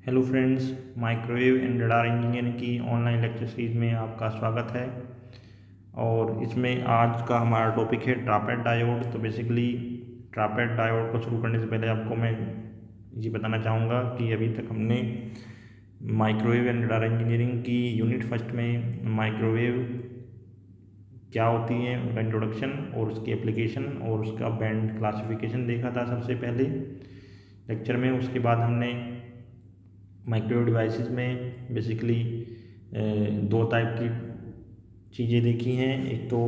Hello friends, microwave and radar engineering की online lecture series में आपका स्वागत है। और इसमें आज का हमारा टॉपिक है ट्रापेड डायोड। तो बेसिकली ट्रापेड डायोड को शुरू करने से पहले आपको मैं ये बताना चाहूँगा कि अभी तक हमने माइक्रोवेव एंड रडार इंजीनियरिंग की यूनिट फर्स्ट में माइक्रोवेव क्या होती है, उनका इंट्रोडक्शन और उसकी एप्लीकेशन और उसका बैंड क्लासिफिकेशन देखा था सबसे पहले लेक्चर में। उसके बाद हमने माइक्रोवेव डिवाइसेस में बेसिकली दो टाइप की चीज़ें देखी हैं। एक तो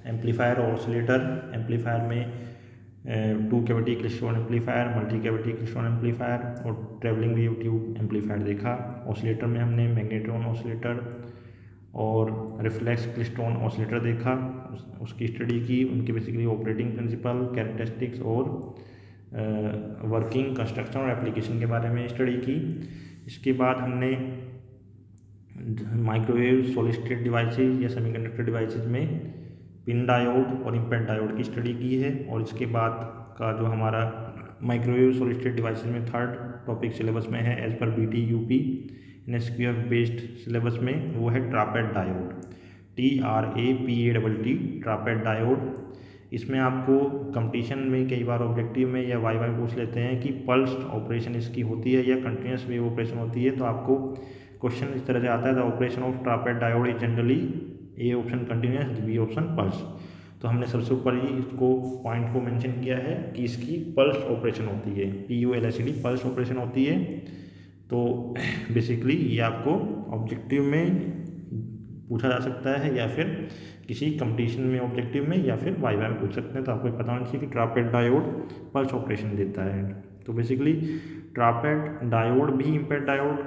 एम्पलीफायर और ऑसिलेटर। एम्पलीफायर में two cavity klystron amplifier, multi cavity klystron amplifier और ट्रेवलिंग वेव ट्यूब एम्पलीफायर देखा। ऑसिलेटर में हमने मैग्नेट्रॉन ऑसिलेटर और रिफ्लेक्स क्लिस्ट्रॉन ऑसिलेटर देखा, उसकी स्टडी की, उनके बेसिकली ऑपरेटिंग प्रिंसिपल, कैरेक्टरिस्टिक्स और वर्किंग, कंस्ट्रक्शन और एप्लीकेशन के बारे में स्टडी की। इसके बाद हमने माइक्रोवेव सॉलिड स्टेट डिवाइसेस या सेमीकंडक्टर डिवाइसेस में पिन डायोड और इम्पेड डायोड की स्टडी की है। और इसके बाद का जो हमारा माइक्रोवेव सॉलिड स्टेट डिवाइसेस में थर्ड टॉपिक सिलेबस में है as per BT-UP NSQF based syllabus में, वो है ट्रापेड डायोड, TRAPADD ट्रापेड डायोड। इसमें आपको कंपटीशन में कई बार ऑब्जेक्टिव में या वाई पूछ लेते हैं कि पल्स ऑपरेशन इसकी होती है या कंटिन्यूस वेव ऑपरेशन होती है। तो आपको क्वेश्चन इस तरह से आता है, the operation of TRAPATT diode is generally A option continuous, B option pulse. तो हमने सबसे ऊपर ही इसको पॉइंट को मेंशन किया है कि इसकी पल्स ऑपरेशन होती है, PULSED पल्स ऑपरेशन होती है। तो बेसिकली ये आपको ऑब्जेक्टिव में पूछा जा सकता है या फिर किसी कंपटीशन में ऑब्जेक्टिव में या फिर वाइवा में पूछ सकते हैं। तो आपको पता होना चाहिए कि ट्रापेड डायोड पल्स ऑपरेशन देता है। तो बेसिकली ट्रापेड डायोड भी इम्पेड डायोड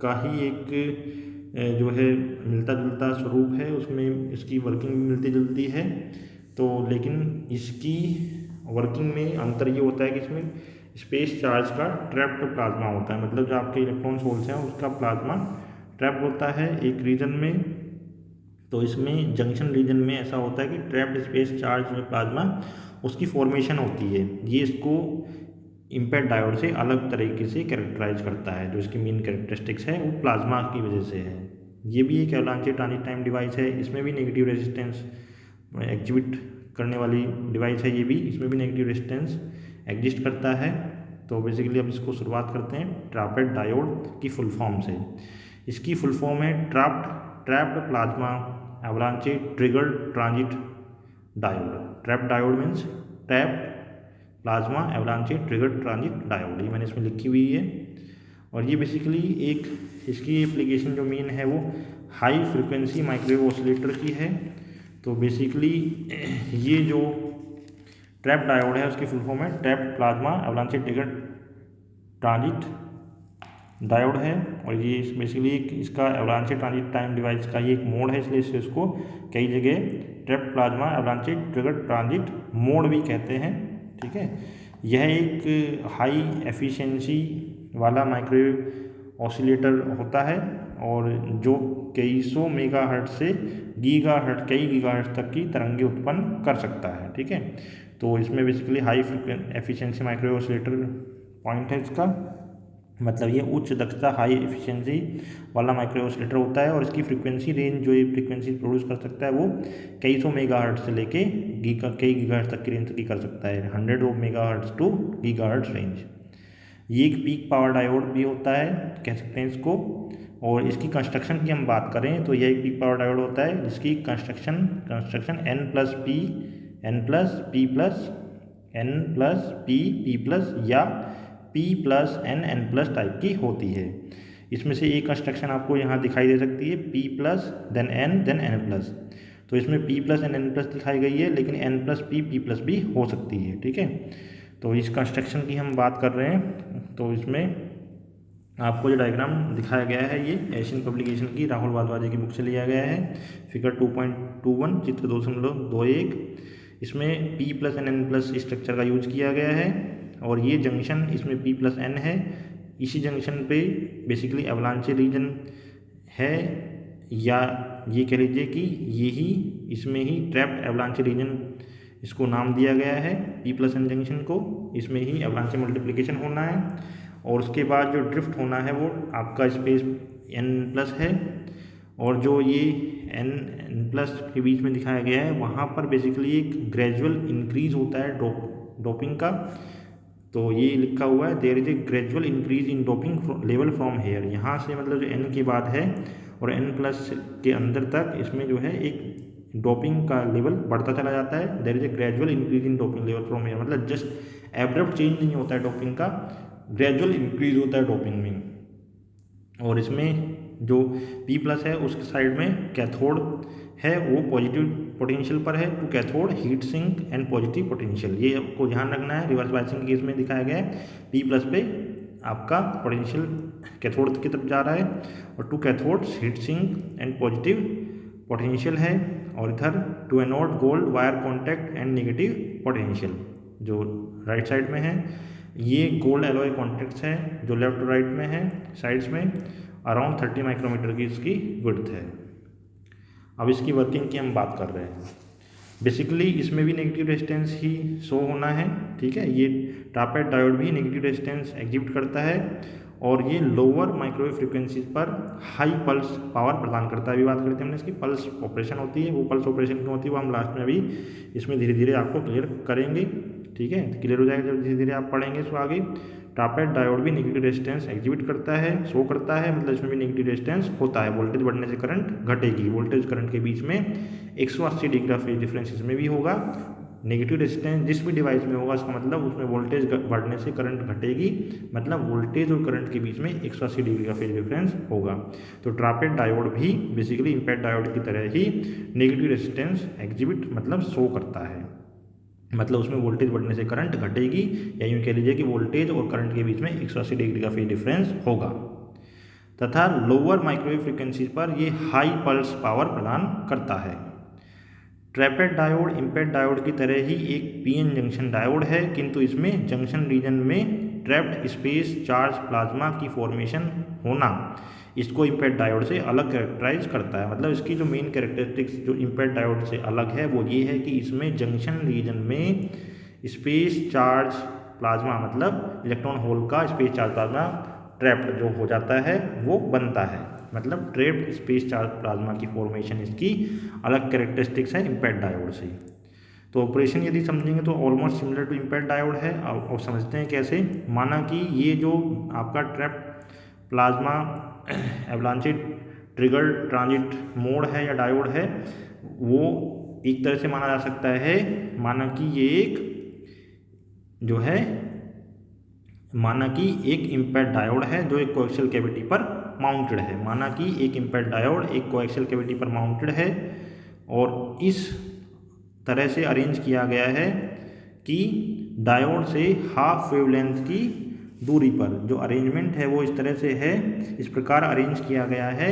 का ही एक जो है मिलता जुलता स्वरूप है, उसमें इसकी वर्किंग भी मिलती जुलती है। तो लेकिन इसकी वर्किंग में अंतर ये होता है कि इसमें स्पेस चार्ज का ट्रैप्ड प्लाज्मा होता है, मतलब जो आपके इलेक्ट्रॉन होल्स हैं उसका प्लाज्मा ट्रैप होता है एक रीजन में। तो इसमें जंक्शन रीजन में ऐसा होता है कि ट्रैप्ड स्पेस चार्ज में प्लाज्मा उसकी फॉर्मेशन होती है। ये इसको इम्पेड डायोड से अलग तरीके से कैरेक्टराइज करता है। जो इसकी मेन कैरेक्टरिस्टिक्स है वो प्लाज्मा की वजह से है। ये भी एक एवलांचे ट्रांजिट टाइम डिवाइस है, इसमें भी नेगेटिव रेजिस्टेंस एग्जिबिट करने वाली डिवाइस है। ये भी, इसमें भी नेगेटिव रेजिस्टेंस एग्जिस्ट करता है। तो बेसिकली अब इसको शुरुआत करते हैं ट्रापेड डायोड की फुल फॉर्म से। इसकी फुल फॉर्म है trapped plasma एवलांचे triggered transit diode. Trapped diode means trapped plasma एवलांचे triggered transit diode, ये मैंने इसमें लिखी हुई है। और ये बेसिकली एक इसकी एप्लीकेशन जो मेन है वो हाई फ्रिक्वेंसी माइक्रोवेव ऑसिलेटर की है। तो बेसिकली ये जो ट्रैप डायोड है उसकी फुल फॉर्म है trapped plasma एवलांचे triggered transit diode है। और ये बेसिकली एक इसका एवलांचे ट्रांजिट टाइम डिवाइस का ही एक मोड है, इसलिए इसको कई जगह trapped plasma एवलांचे triggered transit mode भी कहते हैं। ठीक है, यह एक हाई एफिशिएंसी वाला माइक्रोवेव ऑसिलेटर होता है और जो कई सौ मेगाहर्ट्ज से कई गीगाहर्ट्ज तक की तरंगें उत्पन्न कर सकता है। ठीक है, तो इसमें basically high efficiency microwave oscillator point है इसका, मतलब ये उच्च दक्षता हाई एफिशिएंसी वाला माइक्रोवेव ऑसिलेटर होता है। और इसकी फ्रीक्वेंसी रेंज जो ये फ्रीक्वेंसी प्रोड्यूस कर सकता है वो कई सौ मेगाहर्ट्ज से लेके कई गीगाहर्ट्ज तक की रेंज की कर सकता है, 100 मेगाहर्ट्ज टू गीगाहर्ट्ज रेंज। ये एक पीक पावर डायोड भी होता है, कह सकते हैं इसको। और इसकी कंस्ट्रक्शन की हम बात करें तो यह एक पीक पावर डायोड होता है जिसकी कंस्ट्रक्शन N+P या P+N टाइप की होती है। इसमें से एक कंस्ट्रक्शन आपको यहाँ दिखाई दे सकती है, P+ then N then N+। तो इसमें P+N+N+ दिखाई गई है, लेकिन N+P P+ भी हो सकती है। ठीक है, तो इस कंस्ट्रक्शन की हम बात कर रहे हैं। तो इसमें आपको जो डायग्राम दिखाया गया है ये एशियन पब्लिकेशन की राहुल वाधवाजे की बुक से लिया गया है, फिगर 2.21 चित्र 2.21। इसमें P+N+N+ स्ट्रक्चर का यूज किया गया है और ये जंक्शन इसमें P+N है। इसी जंक्शन पे बेसिकली एवलांचे रीजन है, या ये कह लीजिए कि यही इसमें ही ट्रैप्ड एवलांचे रीजन इसको नाम दिया गया है P+N जंक्शन को। इसमें ही एवलांचे मल्टीप्लिकेशन होना है और उसके बाद जो ड्रिफ्ट होना है वो आपका स्पेस n+ है, और जो ये n+ के बीच में दिखाया गया है वहाँ पर बेसिकली एक ग्रेजुअल इंक्रीज होता है डोपिंग का। तो ये लिखा हुआ है there is a gradual increase in doping level from here, यहाँ से मतलब जो n की बात है और n+ के अंदर तक इसमें जो है एक डोपिंग का लेवल बढ़ता चला जाता है। There is a gradual increase in doping level from here, मतलब जस्ट एब्रप्ट चेंज नहीं होता है डोपिंग का, ग्रेजुअल इंक्रीज होता है डोपिंग में। और इसमें जो P+ है उसके साइड में कैथोड है वो पॉजिटिव पोटेंशियल पर है, to cathode heat sink and positive potential, ये आपको ध्यान रखना है। रिवर्स बायसिंग केस में दिखाया गया है P+ पे आपका पोटेंशियल कैथोड की तरफ जा रहा है, और to cathode heat sink and positive potential है, और इधर to anode gold wire contact and negative potential जो राइट साइड में है। ये गोल्ड एलॉय कॉन्टैक्ट्स हैं जो लेफ्ट राइट में है साइड्स में, अराउंड 30 माइक्रोमीटर की इसकी विड्थ है। अब इसकी वर्किंग की हम बात कर रहे हैं। बेसिकली इसमें भी नेगेटिव रेजिस्टेंस ही शो होना है, ठीक है। ये ट्रापेड डायोड भी नेगेटिव रेजिस्टेंस एग्जिबिट करता है, और ये लोअर माइक्रोवेव फ्रिक्वेंसीज पर हाई पल्स पावर प्रदान करता है। अभी बात करते हैं हमने इसकी पल्स ऑपरेशन होती है, वो पल्स ऑपरेशन क्यों होती है वो हम लास्ट में अभी इसमें धीरे धीरे आपको क्लियर करेंगे, ठीक है। क्लियर हो जाएगा जब धीरे धीरे आप पढ़ेंगे इसको आगे। ट्रापेड डायोड भी नेगेटिव रेजिस्टेंस एग्जिबिट करता है, शो करता है, मतलब इसमें भी नेगेटिव रेजिस्टेंस होता है। वोल्टेज बढ़ने से करंट घटेगी, वोल्टेज करंट के बीच में 180 डिग्री का फेज डिफरेंस इसमें भी होगा। नेगेटिव रेजिस्टेंस जिस भी डिवाइस में होगा इसका मतलब उसमें वोल्टेज बढ़ने से करंट घटेगी, मतलब वोल्टेज और करंट के बीच में 180 डिग्री का फेज डिफरेंस होगा। तो ट्रापेड डायोड भी बेसिकली इम्पैक्ट डायोड की तरह ही नेगेटिव रेजिस्टेंस एग्जिबिट मतलब शो करता है, मतलब उसमें वोल्टेज बढ़ने से करंट घटेगी, या यूँ कह लीजिए कि वोल्टेज और करंट के बीच में 180 डिग्री का फेज डिफरेंस होगा। तथा लोअर माइक्रोवेव फ्रिक्वेंसी पर ये हाई पल्स पावर प्रदान करता है। ट्रैपेड डायोड इम्पैक्ट डायोड की तरह ही एक पीएन जंक्शन डायोड है, किंतु इसमें जंक्शन रीजन में ट्रैप्ड स्पेस चार्ज प्लाज्मा की फॉर्मेशन होना इसको इम्पैक्ट डायोड से अलग कैरेक्टराइज करता है। मतलब इसकी जो मेन कैरेक्टरिस्टिक्स जो इम्पैक्ट डायोड से अलग है वो ये है कि इसमें जंक्शन रीजन में स्पेस चार्ज प्लाज्मा, मतलब इलेक्ट्रॉन होल का स्पेस चार्ज प्लाज्मा ट्रैप्ड जो हो जाता है वो बनता है, मतलब ट्रैप्ड स्पेस चार्ज प्लाज्मा की फॉर्मेशन इसकी अलग कैरेक्टरिस्टिक्स है इम्पैक्ट डायोड से। तो ऑपरेशन यदि समझेंगे तो almost similar to impact diode है। और समझते हैं कैसे। माना कि ये जो आपका trapped plasma एवलांचे trigger transit mode है या डायोड है, वो एक तरह से माना जा सकता है, माना कि ये एक जो है, माना कि एक इम्पैक्ट डायोड है जो एक कोएक्सियल कैविटी पर माउंटेड है। माना कि एक इम्पैक्ट डायोड एक कोएक्सियल कैविटी पर माउंटेड है, और इस तरह से अरेंज किया गया है कि डायोड से हाफ वेवलेंथ की दूरी पर, जो अरेंजमेंट है वो इस तरह से है, इस प्रकार अरेंज किया गया है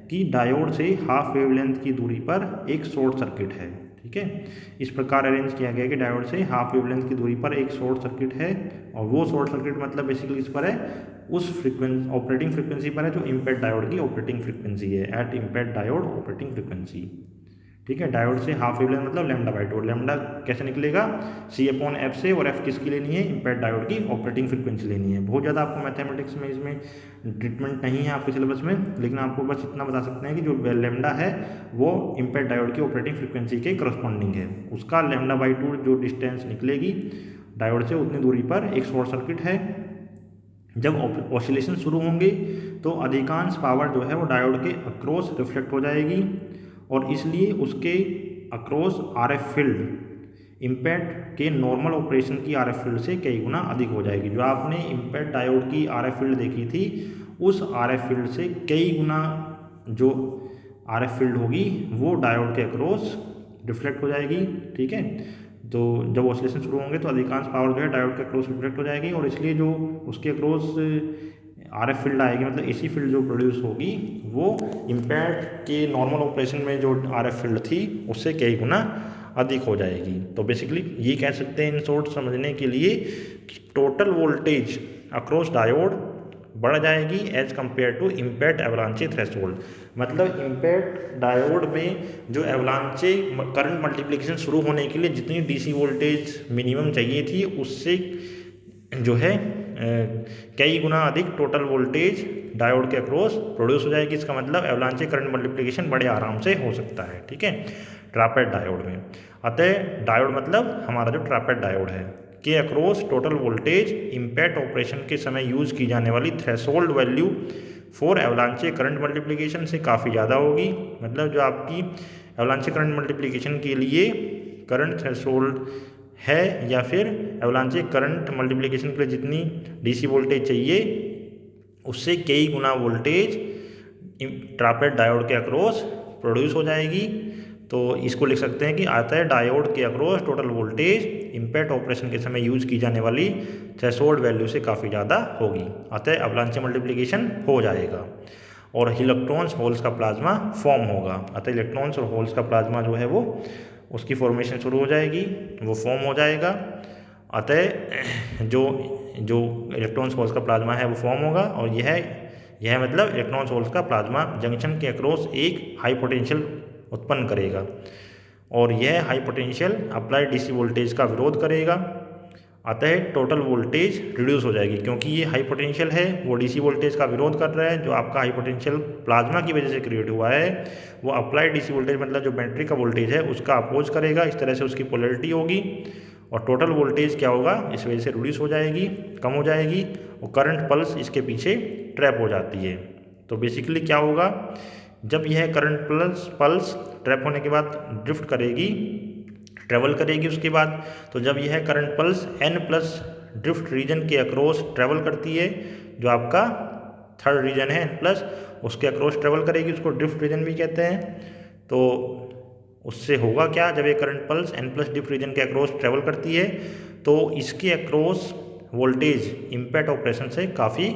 कि डायोड से हाफ वेवलेंथ की दूरी पर एक शॉर्ट सर्किट है, ठीक है। इस प्रकार अरेंज किया गया है कि डायोड से हाफ वेवलेंथ की दूरी पर एक शॉर्ट सर्किट है, और वो शॉर्ट सर्किट मतलब बेसिकली इस पर है, उस फ्रीक्वेंसी ऑपरेटिंग फ्रीक्वेंसी पर है जो इम्पैक्ट डायोड की ऑपरेटिंग फ्रीक्वेंसी है, at impact diode operating frequency, ठीक है। डायोड से हाफ वेवलेंथ मतलब λ/2, लैम्डा कैसे निकलेगा C/F से, और F किसकी लेनी है, इम्पैक्ट डायोड की ऑपरेटिंग फ्रीक्वेंसी लेनी है। बहुत ज़्यादा आपको मैथमेटिक्स में इसमें ट्रीटमेंट नहीं है आपके सिलेबस में, लेकिन आपको बस इतना बता सकते हैं कि जो लैम्डा है वो इम्पैक्ट डायोड की ऑपरेटिंग फ्रीक्वेंसी के करस्पॉन्डिंग है, उसका λ/2 जो डिस्टेंस निकलेगी डायोड से उतनी दूरी पर एक शॉर्ट सर्किट है। जब ऑसिलेशन शुरू होंगे तो अधिकांश पावर जो है वो डायोड के अक्रॉस रिफ्लेक्ट हो जाएगी, और इसलिए उसके अक्रॉस RF फील्ड इम्पैक्ट के नॉर्मल ऑपरेशन की RF फील्ड से कई गुना अधिक हो जाएगी। जो आपने इम्पैक्ट डायोड की RF फील्ड देखी थी, उस RF फील्ड से कई गुना जो RF फील्ड होगी वो डायोड के अक्रॉस रिफ्लेक्ट हो जाएगी, ठीक है। तो जब ऑसिलेशन शुरू होंगे तो अधिकांश पावर जो है डायोड के अक्रॉस रिफ्लेक्ट हो जाएगी, और इसलिए जो उसके अक्रॉस RF फील्ड आएगी, मतलब AC फील्ड जो प्रोड्यूस होगी वो इम्पैक्ट के नॉर्मल ऑपरेशन में जो RF फील्ड थी उससे कई गुना अधिक हो जाएगी। तो बेसिकली ये कह सकते हैं इन शॉर्ट समझने के लिए कि टोटल वोल्टेज अक्रॉस डायोड बढ़ जाएगी as compare to impact avalanche threshold. मतलब इम्पैक्ट डायोड में जो एवलांचे करंट मल्टीप्लिकेशन शुरू होने के लिए जितनी DC वोल्टेज मिनिमम चाहिए थी उससे जो है कई गुना अधिक टोटल वोल्टेज डायोड के अक्रॉस प्रोड्यूस हो जाएगी। इसका मतलब एवलांचे करंट मल्टीप्लिकेशन बड़े आराम से हो सकता है, ठीक है, ट्रैपेड डायोड में। अतः डायोड मतलब हमारा जो ट्रैपेड डायोड है के across total voltage impact operation के समय यूज की जाने वाली threshold value for एवलांचे current multiplication से काफ़ी ज़्यादा होगी। मतलब जो आपकी एवलांचे करंट मल्टीप्लिकेशन के लिए करंट थ्रेशोल्ड है या फिर एवलांचे करंट मल्टीप्लिकेशन के लिए जितनी डीसी वोल्टेज चाहिए उससे कई गुना वोल्टेज ट्रैपेड डायोड के अक्रॉस प्रोड्यूस हो जाएगी। तो इसको लिख सकते हैं कि आता है डायोड के across total voltage impact operation के समय यूज की जाने वाली थ्रेशोल्ड वैल्यू से काफ़ी ज़्यादा होगी, अतः एवलांचे मल्टीप्लिकेशन हो जाएगा और इलेक्ट्रॉन्स होल्स का प्लाज्मा फॉर्म होगा। अतः इलेक्ट्रॉन्स और होल्स का प्लाज्मा जो है वो उसकी फॉर्मेशन शुरू हो जाएगी, वो फॉर्म हो जाएगा। अतः जो इलेक्ट्रॉन्स होल्स का प्लाज्मा है वो फॉर्म होगा और यह मतलब इलेक्ट्रॉन्स होल्स का प्लाज्मा जंक्शन के अक्रॉस एक हाई पोटेंशियल उत्पन्न करेगा और यह high potential applied DC voltage का विरोध करेगा। अतः टोटल वोल्टेज रिड्यूस हो जाएगी क्योंकि ये हाई पोटेंशियल है, वो डीसी वोल्टेज का विरोध कर रहा है। जो आपका हाई पोटेंशियल प्लाज्मा की वजह से क्रिएट हुआ है वो अप्लाइड डीसी वोल्टेज मतलब जो बैटरी का वोल्टेज है उसका अपोज करेगा। इस तरह से उसकी पोलैरिटी होगी और टोटल वोल्टेज क्या होगा, इस वजह से रिड्यूस हो जाएगी, कम हो जाएगी और करंट पल्स इसके पीछे ट्रैप हो जाती है। तो बेसिकली क्या होगा, जब यह करंट पल्स ट्रैप होने के बाद ड्रिफ्ट करेगी, ट्रेवल करेगी उसके बाद, तो जब यह current pulse n plus drift region के अक्रॉस ट्रेवल करती है, जो आपका थर्ड रीजन है n प्लस, उसके अक्रॉस ट्रेवल करेगी, उसको ड्रिफ्ट रीजन भी कहते हैं। तो उससे होगा क्या, जब ये current pulse n plus drift region के अक्रॉस ट्रेवल करती है तो इसके अक्रॉस वोल्टेज इम्पैक्ट ऑपरेशन से काफ़ी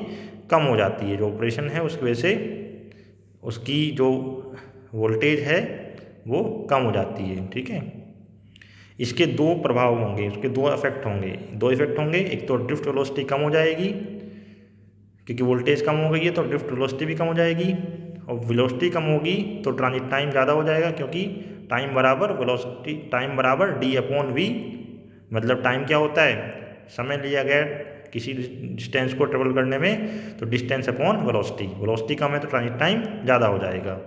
कम हो जाती है। जो ऑपरेशन है उसकी वजह से उसकी जो वोल्टेज है वो कम हो जाती है, ठीक है। इसके दो प्रभाव होंगे, उसके दो इफेक्ट होंगे। एक तो ड्रिफ्ट वेलोसिटी कम हो जाएगी क्योंकि वोल्टेज कम हो गई है, तो ड्रिफ्ट वेलोसिटी भी कम हो जाएगी और वेलोसिटी कम होगी तो ट्रांजिट टाइम ज़्यादा हो जाएगा क्योंकि टाइम बराबर वेलोसिटी, टाइम बराबर d/v। मतलब टाइम क्या होता है, समय लिया गया किसी डिस्टेंस को ट्रेवल करने में, तो डिस्टेंस अपॉन वेलोसिटी कम है तो ट्रांजिट टाइम ज़्यादा हो जाएगा।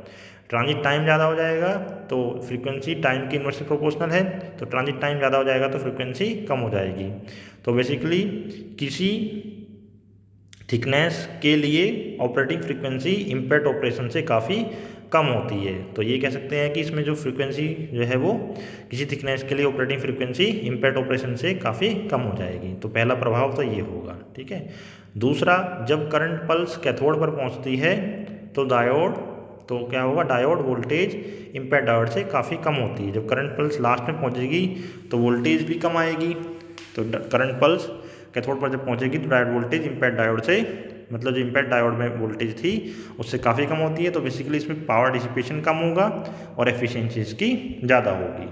ट्रांजिट टाइम ज़्यादा हो जाएगा तो फ्रीक्वेंसी टाइम के इनवर्सली प्रोपोर्शनल है, तो ट्रांजिट टाइम ज़्यादा हो जाएगा तो फ्रीक्वेंसी कम हो जाएगी। तो बेसिकली किसी थिकनेस के लिए ऑपरेटिंग फ्रीक्वेंसी इम्पैक्ट ऑपरेशन से काफ़ी कम होती है। तो ये कह सकते हैं कि इसमें जो फ्रीक्वेंसी जो है वो किसी थिकनेस के लिए ऑपरेटिंग फ्रीक्वेंसी इम्पैक्ट ऑपरेशन से काफ़ी कम हो जाएगी। तो पहला प्रभाव तो ये होगा, ठीक है। दूसरा, जब करंट पल्स कैथोड पर पहुंचती है तो क्या होगा, डायोड वोल्टेज इम्पैक्ट डायोड से काफ़ी कम होती है। जब करंट पल्स लास्ट में पहुँचेगी तो वोल्टेज भी कम आएगी। तो करंट पल्स कैथोड पर जब पहुँचेगी तो डायोड वोल्टेज इम्पैक्ट डायोड से, मतलब जो इम्पैक्ट डायोड में वोल्टेज थी उससे काफ़ी कम होती है। तो बेसिकली इसमें पावर डिसिपेशन कम होगा और एफिशिएंसी इसकी ज़्यादा होगी।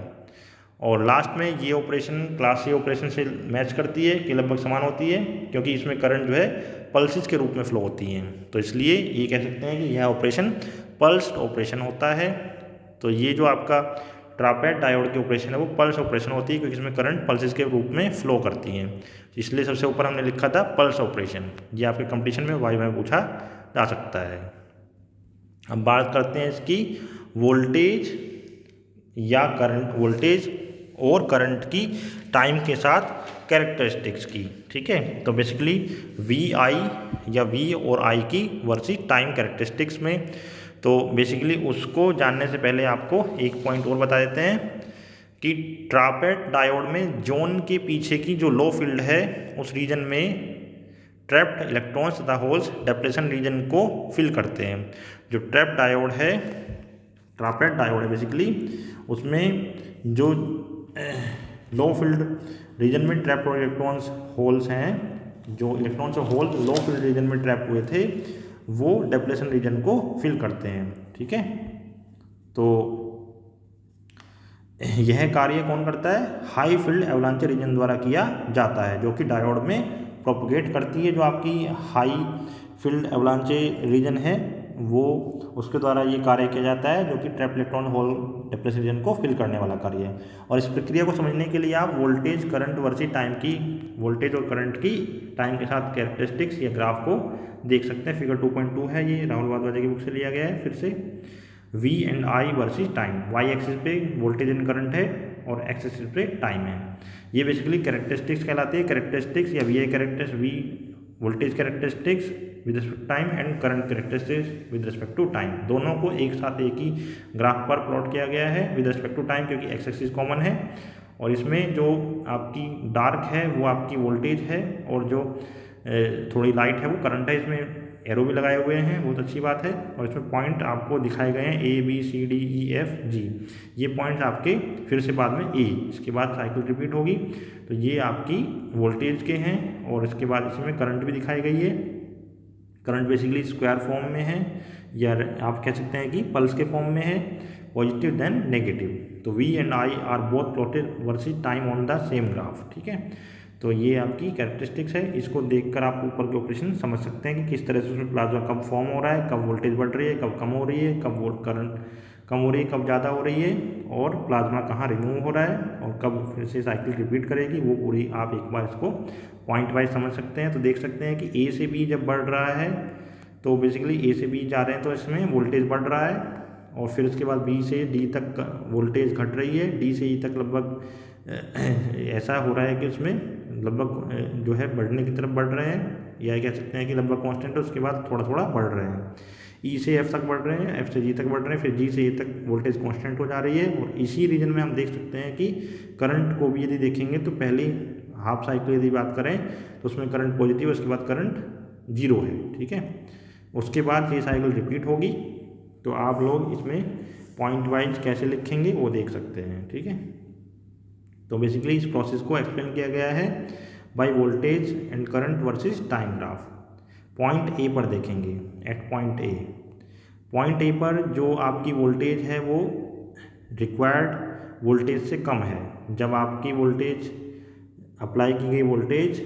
और लास्ट में ये ऑपरेशन क्लास ए ऑपरेशन से मैच करती है कि लगभग समान होती है क्योंकि इसमें करंट जो है पल्सेस के रूप में फ्लो होती हैं। तो इसलिए ये कह सकते हैं कि यह ऑपरेशन पल्स्ड ऑपरेशन होता है। तो ये जो आपका ट्रैपेड डायोड की ऑपरेशन है वो पल्स ऑपरेशन होती है क्योंकि इसमें करंट पल्सेस के रूप में फ्लो करती हैं। इसलिए सबसे ऊपर हमने लिखा था पल्स ऑपरेशन। ये आपके कंपटीशन में वाई में पूछा जा सकता है। अब बात करते हैं इसकी वोल्टेज या करंट, वोल्टेज और करंट की टाइम के साथ कैरेक्टरिस्टिक्स की, ठीक है। तो बेसिकली वी आई या वी और आई की वर्सेस टाइम कैरेक्टरिस्टिक्स में, तो बेसिकली उसको जानने से पहले आपको एक पॉइंट और बता देते हैं कि ट्रैपेड डायोड में जोन के पीछे की जो लो फील्ड है उस रीजन में ट्रैप्ड इलेक्ट्रॉन्स तथा होल्स डेप्लेशन रीजन को फिल करते हैं। जो ट्रैपेड डायोड है बेसिकली उसमें जो लो फील्ड रीजन में ट्रैप्ड इलेक्ट्रॉन्स होल्स हैं, जो इलेक्ट्रॉन्स और होल्स लो फील्ड रीजन में ट्रैप हुए थे वो डेप्लेशन रीजन को फिल करते हैं, ठीक है। तो यह कार्य कौन करता है, हाई फील्ड एवलांचे रीजन द्वारा किया जाता है जो कि डायोड में प्रोपगेट करती है। जो आपकी हाई फील्ड एवलांचे रीजन है वो उसके द्वारा ये कार्य किया जाता है, जो कि trap electron hole depletion region को फिल करने वाला कार्य है। और इस प्रक्रिया को समझने के लिए आप वोल्टेज करंट वर्सेस टाइम की, वोल्टेज और करंट की टाइम के साथ कैरेक्टरिस्टिक्स या ग्राफ को देख सकते हैं। फिगर 2.2 है, ये राहुल भारद्वाज की बुक से लिया गया है। फिर से V and I versus time, Y axis पे वोल्टेज एंड करंट है और एक्स एक्सिस पे टाइम है। ये बेसिकली कैरेक्टरिस्टिक्स कहलाती है। कैरेक्टरिस्टिक्स या V characteristics, V voltage characteristics with respect time and current characteristics with respect to time, दोनों को एक साथ एक ही ग्राफ पर प्लॉट किया गया है विद रिस्पेक्ट टू टाइम, क्योंकि एक्स एक्सिस कॉमन है। और इसमें जो आपकी डार्क है वो आपकी वोल्टेज है और जो थोड़ी लाइट है वो करंट है। इसमें एरो भी लगाए हुए हैं, बहुत अच्छी बात है। और इसमें पॉइंट आपको दिखाए गए हैं ABCDEFG, ये पॉइंट्स आपके फिर से बाद में A, इसके बाद साइकिल रिपीट होगी, तो ये आपकी वोल्टेज के हैं। और इसके बाद इसमें करंट भी दिखाई गई है। करंट बेसिकली स्क्वायर फॉर्म में है, या आप कह सकते हैं कि पल्स के फॉर्म में है, पॉजिटिव देन नेगेटिव। तो V and I are both plotted versus time on the same graph, ठीक है। तो ये आपकी कैरेक्टरिस्टिक्स है, इसको देखकर आप ऊपर के ऑपरेशन समझ सकते हैं कि किस तरह से उसमें प्लाज्मा कब फॉर्म हो रहा है, कब वोल्टेज बढ़ रही है, कब कम हो रही है, कब करंट कम हो रही है, कब ज़्यादा हो रही है, और प्लाज्मा कहाँ रिमूव हो रहा है और कब फिर से साइकिल रिपीट करेगी, वो पूरी आप एक बार इसको पॉइंट वाइज समझ सकते हैं। तो देख सकते हैं कि A से B जब बढ़ रहा है तो बेसिकली A से B जा रहे हैं तो इसमें वोल्टेज बढ़ रहा है, और फिर उसके बाद B से D तक वोल्टेज घट रही है, D से E तक लगभग ऐसा हो रहा है कि उसमें लगभग जो है बढ़ने की तरफ बढ़ रहे हैं, या कह सकते हैं कि लगभग कांस्टेंट है, उसके बाद थोड़ा थोड़ा बढ़ रहे हैं। E से F तक बढ़ रहे हैं, F से G तक बढ़ रहे हैं, फिर G से A तक वोल्टेज कांस्टेंट हो जा रही है। और इसी रीजन में हम देख सकते हैं कि करंट को भी यदि देखेंगे तो पहली हाफ साइकिल यदि बात करें तो उसमें करंट पॉजिटिव, उसके बाद करंट 0 है, ठीक है। उसके बाद ये साइकिल रिपीट होगी, तो आप लोग इसमें पॉइंट वाइज कैसे लिखेंगे वो देख सकते हैं, ठीक है। तो बेसिकली इस प्रोसेस को एक्सप्लेन किया गया है by voltage and current versus time graph. Point A पर देखेंगे, एट पॉइंट ए पर जो आपकी वोल्टेज है वो रिक्वायर्ड वोल्टेज से कम है। जब आपकी वोल्टेज अप्लाई की गई voltage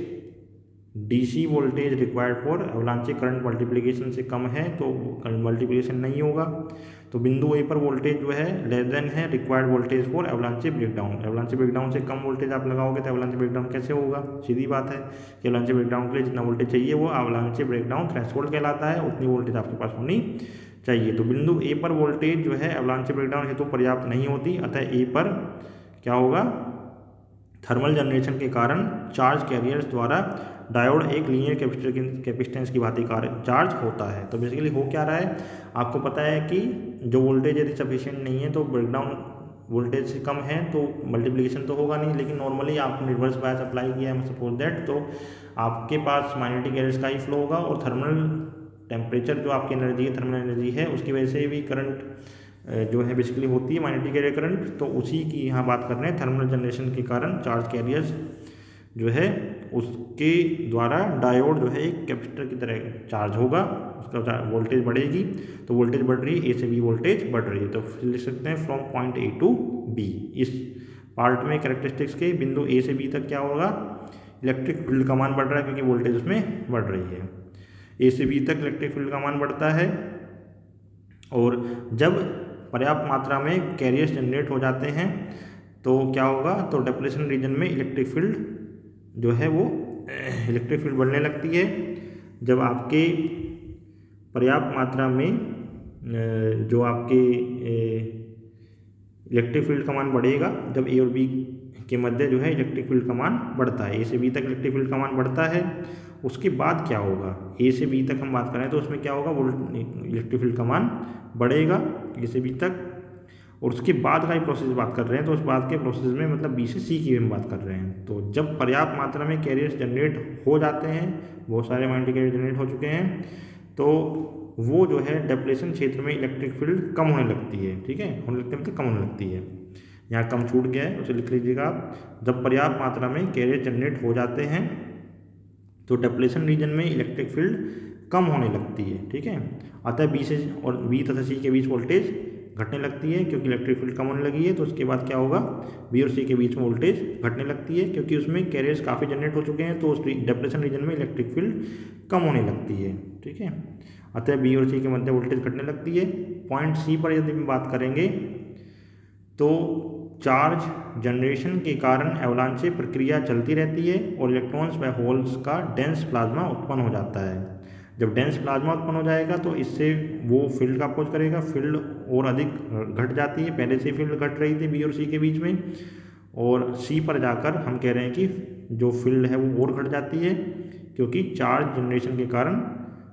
DC voltage required for एवलांचे current multiplication से कम है तो करंट मल्टीप्लिकेशन नहीं होगा। तो बिंदु ए पर वोल्टेज जो है लेस देन है required voltage for एवलांचे breakdown. एवलांचे breakdown से कम वोल्टेज आप लगाओगे तो एवलांचे ब्रेकडाउन कैसे होगा? सीधी बात है कि एवलांचे ब्रेकडाउन के लिए जितना वोल्टेज चाहिए वो एवलांचे ब्रेकडाउन थ्रेशोल्ड कहलाता है, उतनी वोल्टेज आपके पास होनी चाहिए। तो बिंदु ए पर वोल्टेज जो है एवलांचे ब्रेकडाउन हेतु पर्याप्त नहीं होती, अतः ए पर क्या होगा, थर्मल जनरेशन के कारण चार्ज कैरियर्स द्वारा डायोड एक लीनियर कैपेसिटेंस की भांति चार्ज होता है। तो बेसिकली हो क्या रहा है, आपको पता है कि जो वोल्टेज यदि सफिशिएंट नहीं है तो ब्रेकडाउन वोल्टेज से कम है तो मल्टीप्लिकेशन तो होगा नहीं, लेकिन नॉर्मली आपने रिवर्स बायस अप्लाई किया है सपोज दैट, तो आपके पास मैग्नेटिक कैरियर्स का ही फ्लो होगा और थर्मल टेम्परेचर जो आपकी एनर्जी है, थर्मल एनर्जी है, उसकी वजह से भी करंट जो है बेसिकली होती है मैग्नेटिक कैरियर करंट। तो उसी की यहाँ बात कर रहे हैं, थर्मल जनरेशन के कारण चार्ज कैरियर्स जो है उसके द्वारा डायोड जो है एक कैपेसिटर की तरह चार्ज होगा, उसका वोल्टेज बढ़ेगी, तो वोल्टेज बढ़ रही है, ए से बी वोल्टेज बढ़ रही है। तो फिर लिख सकते हैं from point A to B. इस पार्ट में कैरेक्टरिस्टिक्स के बिंदु ए से बी तक क्या होगा, इलेक्ट्रिक फील्ड का मान बढ़ रहा है क्योंकि वोल्टेज उसमें बढ़ रही है। ए से बी तक इलेक्ट्रिक फील्ड का मान बढ़ता है, और जब पर्याप्त मात्रा में कैरियर्स जनरेट हो जाते हैं तो क्या होगा, तो डिप्लेशन रीजन में इलेक्ट्रिक फील्ड जो है वो इलेक्ट्रिक फील्ड बढ़ने लगती है। जब आपके पर्याप्त मात्रा में जो आपके इलेक्ट्रिक फील्ड का मान बढ़ेगा, जब ए और बी के मध्य जो है इलेक्ट्रिक फील्ड का मान बढ़ता है, ए से बी तक इलेक्ट्रिक फील्ड का मान बढ़ता है, उसके बाद क्या होगा, ए से बी तक हम बात करें तो उसमें क्या होगा, इलेक्ट्रिक फील्ड का मान बढ़ेगा ए से बी तक, और उसके बाद का ही प्रोसेस बात कर रहे हैं, तो उस बाद के प्रोसेस में मतलब बी से सी की हम बात कर रहे हैं। तो जब पर्याप्त मात्रा में कैरियर्स जनरेट हो जाते हैं, बहुत सारे मैग्नेटिक कैरियर जनरेट हो चुके हैं, तो वो जो है डिप्लेशन क्षेत्र में इलेक्ट्रिक फील्ड कम होने लगती है, ठीक है, होने लगती है मतलब कम होने लगती है। यहाँ कम छूट गया है उसे लिख लीजिएगा आप। जब पर्याप्त मात्रा में कैरियर जनरेट हो जाते हैं तो डिप्लेशन रीजन में इलेक्ट्रिक फील्ड कम होने लगती है, ठीक है, अतः बी से और बी तथा सी के बीच वोल्टेज घटने लगती है क्योंकि इलेक्ट्रिक फील्ड कम होने लगी है। तो उसके बाद क्या होगा, बी और सी के बीच में वोल्टेज घटने लगती है क्योंकि उसमें कैरियर्स काफ़ी जनरेट हो चुके हैं, तो उस डिप्लेशन रीजन में इलेक्ट्रिक फील्ड कम होने लगती है। ठीक है, अतः बी और सी के मध्य वोल्टेज घटने लगती है। पॉइंट सी पर यदि हम बात करेंगे तो चार्ज जनरेशन के कारण एवलांचे प्रक्रिया चलती रहती है और इलेक्ट्रॉन्स व होल्स का डेंस प्लाज्मा उत्पन्न हो जाता है। जब डेंस प्लाज्मा उत्पन्न हो जाएगा तो इससे वो फील्ड का अपोज करेगा, फील्ड और अधिक घट जाती है। पहले से फील्ड घट रही थी बी और सी के बीच में, और सी पर जाकर हम कह रहे हैं कि जो फील्ड है वो और घट जाती है क्योंकि चार्ज जनरेशन के कारण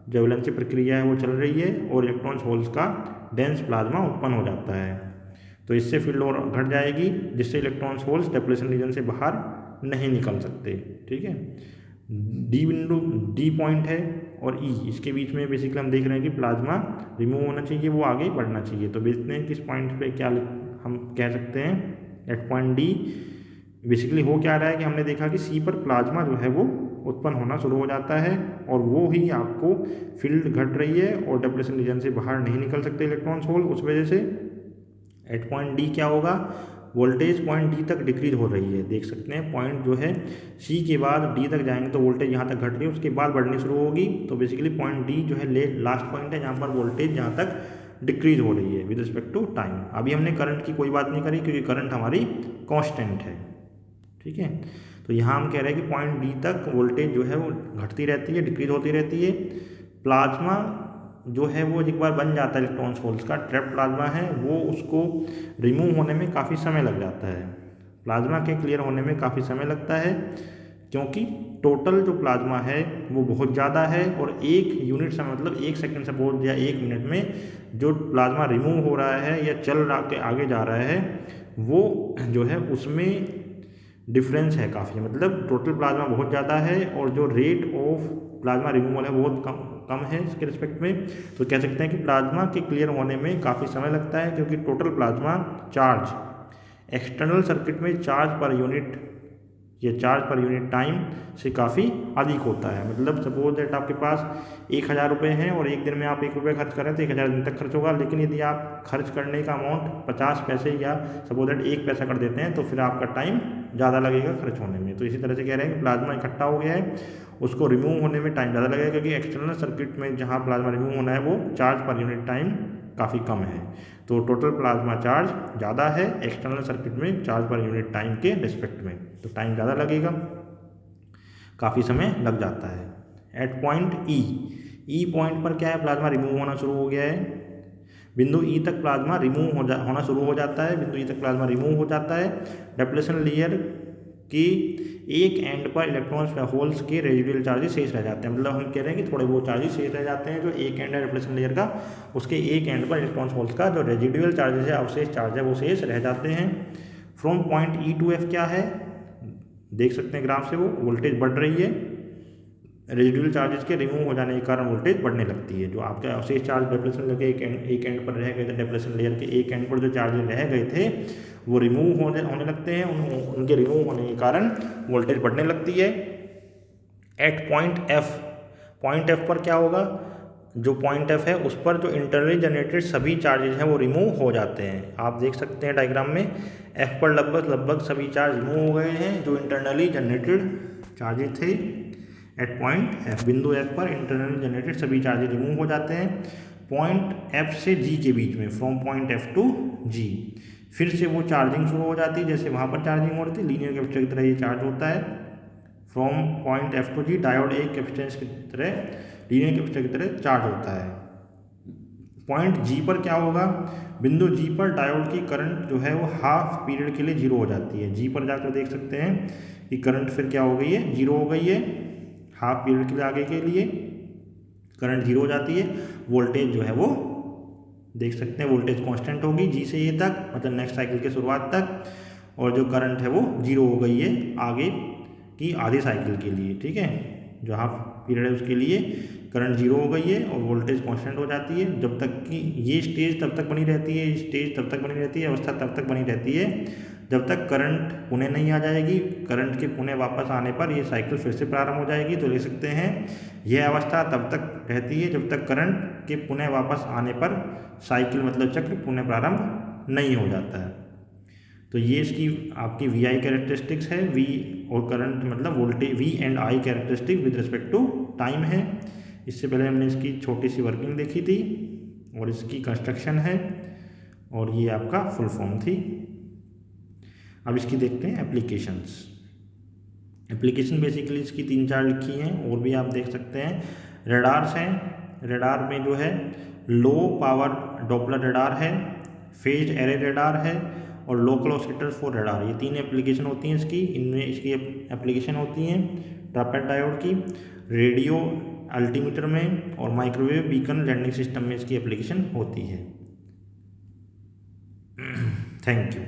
जो एवलांचे प्रक्रिया है वो चल रही है और इलेक्ट्रॉन्स होल्स का डेंस प्लाज्मा उत्पन्न हो जाता है। तो इससे फील्ड और घट जाएगी जिससे इलेक्ट्रॉन्स होल्स डिप्लेशन रीजन से बाहर नहीं निकल सकते। ठीक है, डी बिंदु डी पॉइंट है और ई, इसके बीच में बेसिकली हम देख रहे हैं कि प्लाज्मा रिमूव होना चाहिए, वो आगे बढ़ना चाहिए। तो देखते हैं किस पॉइंट पे क्या हम कह सकते हैं। एट पॉइंट डी बेसिकली हो क्या रहा है कि हमने देखा कि सी पर प्लाज्मा जो है वो उत्पन्न होना शुरू हो जाता है और वो ही आपको फील्ड घट रही है और डिप्लेशन रीजन से बाहर नहीं निकल सकते इलेक्ट्रॉन्स होल उस वजह से। एट पॉइंट डी क्या होगा, वोल्टेज पॉइंट डी तक डिक्रीज हो रही है। देख सकते हैं पॉइंट जो है सी के बाद डी तक जाएंगे तो वोल्टेज यहाँ तक घट रही है, उसके बाद बढ़नी शुरू होगी। तो बेसिकली पॉइंट डी जो है लास्ट पॉइंट है जहाँ पर वोल्टेज जहाँ तक डिक्रीज हो रही है विद रिस्पेक्ट टू टाइम। अभी हमने करंट की कोई बात नहीं करी क्योंकि करंट हमारी कांस्टेंट है। ठीक है, तो यहाँ हम कह रहे हैं कि पॉइंट डी तक वोल्टेज जो है वो घटती रहती है, डिक्रीज होती रहती है। प्लाज्मा जो है वो एक बार बन जाता है इलेक्ट्रॉन्स होल्स का, ट्रैप प्लाज्मा है वो, उसको रिमूव होने में काफ़ी समय लग जाता है। प्लाज्मा के क्लियर होने में काफ़ी समय लगता है क्योंकि टोटल जो प्लाज्मा है वो बहुत ज़्यादा है और एक यूनिट समय मतलब 1 सेकंड सपोज या 1 मिनट में जो प्लाज्मा रिमूव हो रहा है या चल रहा के आगे जा रहा है वो जो है उसमें डिफरेंस है काफ़ी, मतलब टोटल प्लाज्मा बहुत ज़्यादा है और जो रेट ऑफ प्लाज्मा रिमूवल है बहुत कम है इसके रिस्पेक्ट में। तो कह सकते हैं कि प्लाज्मा के क्लियर होने में काफ़ी समय लगता है क्योंकि total plasma charge external circuit में चार्ज पर यूनिट या चार्ज पर यूनिट टाइम से काफ़ी अधिक होता है। मतलब सपोज दैट आपके पास 1000 रुपये हैं और एक दिन में आप 1 रुपये खर्च करें तो 1000 दिन तक खर्च होगा, लेकिन यदि आप खर्च करने का अमाउंट 50 पैसे या सपोज दैट 1 पैसा कर देते हैं तो फिर आपका टाइम ज़्यादा लगेगा खर्च होने में। तो इसी तरह से कह रहे हैं कि प्लाज्मा इकट्ठा हो गया है, उसको रिमूव होने में टाइम ज़्यादा लगेगा क्योंकि एक्सटर्नल सर्किट में जहाँ प्लाज्मा रिमूव होना है वो चार्ज पर यूनिट टाइम काफ़ी कम है। तो टोटल प्लाज्मा चार्ज ज़्यादा है एक्सटर्नल सर्किट में चार्ज पर यूनिट टाइम के रिस्पेक्ट में, तो टाइम ज़्यादा लगेगा, काफ़ी समय लग जाता है। एट पॉइंट ई पॉइंट पर क्या है, प्लाज्मा रिमूव होना शुरू हो गया है। बिंदु ई तक प्लाज्मा रिमूव होना शुरू हो जाता है, बिंदु ई तक प्लाज्मा रिमूव हो जाता है। डिप्लेशन लेयर की एक एंड पर इलेक्ट्रॉन्स व होल्स के रेजिडुअल चार्जेस शेष रह जाते हैं। मतलब हम कह रहे हैं कि थोड़े बहुत चार्जेस शेष रह जाते हैं। जो एक एंड है डिप्लेशन लेयर का, उसके एक एंड पर इलेक्ट्रॉन्स होल्स का जो रेजिडुअल चार्जेस है, अवशेष चार्ज है, वो शेष रह जाते हैं। From point E to F क्या है, देख सकते हैं ग्राफ से वो वोल्टेज बढ़ रही है। रेजिडुअल चार्जेस के रिमूव हो जाने के कारण वोल्टेज बढ़ने लगती है। जो आपके अवशेष चार्ज डिप्लेशन लेयर के एक एंड पर रह गए थे, डिप्लेशन लेयर के एक एंड पर जो चार्जेस रह गए थे वो रिमूव होने लगते हैं, उनके रिमूव होने के कारण वोल्टेज बढ़ने लगती है। एट पॉइंट एफ पर क्या होगा, जो पॉइंट एफ है उस पर जो इंटरनली जनरेटेड सभी चार्जेस हैं वो रिमूव हो जाते हैं। आप देख सकते हैं डायग्राम में एफ पर लगभग सभी चार्ज रिमूव हो गए हैं जो इंटरनली जनरेटेड चार्जेस थे। एट पॉइंट एफ, बिंदु एफ पर इंटरनली जनरेटेड सभी चार्जेस रिमूव हो जाते हैं। पॉइंट एफ से जी के बीच में, फ्रॉम पॉइंट एफ टू जी, फिर से वो चार्जिंग शुरू हो जाती है जैसे वहाँ पर चार्जिंग हो रही थी, लीनियर कैपेसिटर की तरह ये चार्ज होता है। From point F to G diode एक कैपेसिटेंस की तरह, लीनियर कैपेसिटर की तरह चार्ज होता है। पॉइंट जी पर क्या होगा, बिंदु जी पर डायोड की करंट जो है वो हाफ पीरियड के लिए जीरो हो जाती है। जी पर जाकर देख सकते हैं कि करंट फिर क्या हो गई है, जीरो हो गई है। हाफ पीरियड के लिए आगे के लिए करंट जीरो हो जाती है। वोल्टेज जो है वो देख सकते हैं वोल्टेज कांस्टेंट होगी जी से ए तक, मतलब नेक्स्ट साइकिल के शुरुआत तक, और जो करंट है वो जीरो हो गई है आगे की आधी साइकिल के लिए। ठीक है, जो हाफ पीरियड है उसके लिए करंट जीरो हो गई है और वोल्टेज कांस्टेंट हो जाती है। जब तक कि ये स्टेज तब तक बनी रहती है, स्टेज तब तक बनी रहती है, अवस्था तब तक बनी रहती है जब तक करंट पुनः नहीं आ जाएगी। करंट के पुनः वापस आने पर ये साइकिल फिर से प्रारंभ हो जाएगी। तो ले सकते हैं यह अवस्था तब तक रहती है जब तक करंट के पुनः वापस आने पर साइकिल मतलब चक्र पुनः प्रारंभ नहीं हो जाता है। तो ये इसकी आपकी वी आई कैरेक्टरिस्टिक्स है। वी और करंट मतलब voltage, V and I characteristic with respect to time है। इससे पहले हमने इसकी छोटी सी वर्किंग देखी थी और इसकी कंस्ट्रक्शन है और ये आपका फुल फॉर्म थी। अब इसकी देखते हैं एप्लीकेशंस। एप्लीकेशन बेसिकली इसकी 3-4 लिखी हैं और भी आप देख सकते हैं। रडार्स हैं, रडार में जो है लो पावर डॉपलर रडार है, फेज एरे रडार है और लोकल ऑसिलेटर फॉर रडार। ये 3 एप्लीकेशन होती हैं इसकी। इनमें इसकी एप्लीकेशन होती हैं ट्रैपेट डायोड की, रेडियो अल्टीमीटर में और माइक्रोवेव बीकन लैंडिंग सिस्टम में इसकी एप्लीकेशन होती है। Thank you.